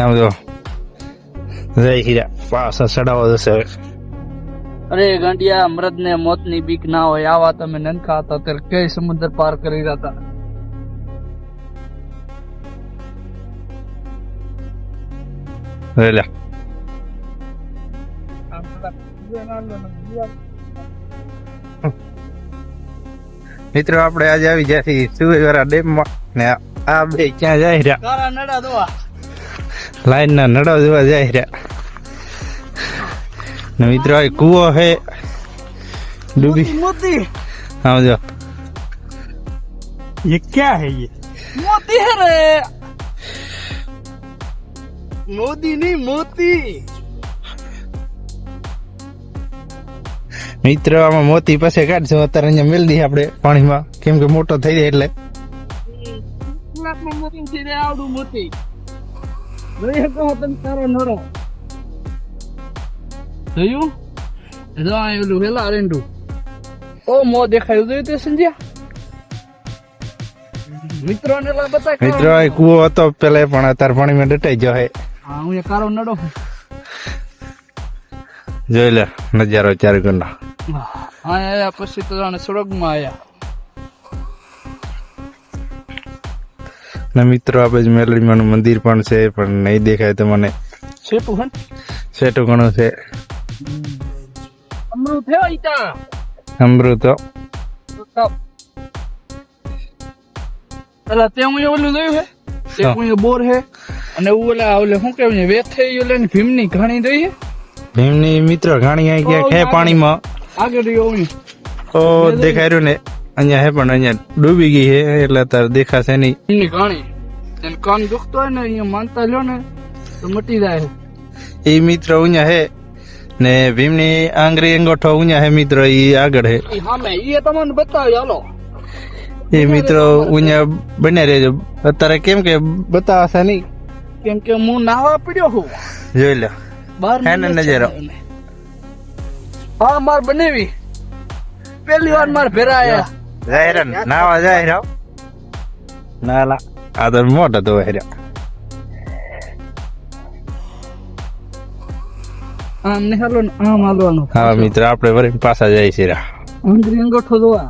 આમ જો જય હીરા પાછા ચડાવો જશે હવે. અરે ગાંડિયા, મૃત ને મોત ની બીક ના હોય. આવા તમે નનખા હતા ત્યારે કઈ સમુદ્ર પાર કરી રહ્યા હતા. રેલા મિત્રો આપણે આજે આવી ગયા છીએ સુવેવારા ડેમ માં ને આ બે ક્યાં જાય રહ્યા? કારા નડા દોવા લાઈન ના નડા જોવા જાય રહ્યા. ને મિત્રો આ કૂવો હે ડૂબી मोती સમજો. ये क्या है? ये मोती है रे, मोदी नहीं मोती. મિત્રો આમાં મોતી પાસે કાઢશું અત્યારે અહીંયા મેલ દઈએ આપણે પાણીમાં, કેમ કે મોટો થઈ જાય એટલે. મોતી છે રે, આવડું મોતી જોઈએ કહો તમે. તારો નરો જોયું? જો આ ઓલું વેલા રેંડું ઓ મો દેખાયું, જોયું તે સંજ્યા? મિત્રોને લા બતા મિત્રો આ કૂવો હતો પેલા પણ અત્યારે પાણીમાં ડટાઈ ગયો હે. હા, હું એ કારો નડો જોઈ લે નજારો ચાર ગણો. હા આયા પછી તો જાણે સ્વર્ગમાં આયા. ને મિત્રો આ બાજુ મેલડીમાનું મંદિર પણ છે પણ નહીં દેખાય તો મને. સેટું હન સેટું ઘણું છે. અમૃત હે ઈતા અમૃતો અલા તે હું ઓલું જોયું હે, તે હું બોર હે અને ઓલા ઓલે શું કહેવાય વેથે ઓલે ની ભીમની ઘાણી જોઈ હે. ભીમની મિત્રો ઘાણી આવી ગયા હે પાણીમાં. આગળ ઓલી તો દેખાય રહ્યું ને અહીંયા હે પણ અહીંયા ડૂબી ગઈ હે એટલે અત્યારે દેખાશે નહીં. ભીમની ઘાણી એને કાન દુખતો હોય ને અહીંયા માનતા લ્યો ને તો મટી જાય. એ મિત્રો અહીંયા હે ને ભીમની આંગળી અંગોઠો અહીંયા હે મિત્રો, એ આગળ હે. ઈ સામે ઈ તમને બતાવ્યો. હાલો એ મિત્રો અહીંયા બને રહેજો. અત્યારે કેમ કે બતાવશે નહીં, કેમ કે હું નાવા પડ્યો હું. જોઈ લો બાર હે ને નજારો. હા માર બનેવી પહેલી વાર માર ભેરા આયા. જાહેરાન નાવા જાય રાવ નાલા આ તો મોટો તો હેર્યા. આમ ને હાલો ને આમ હાલવાનું. હા મિત્ર આપણે વળી પાછા જાય છે રા. આંગળી અંગોઠો જોવા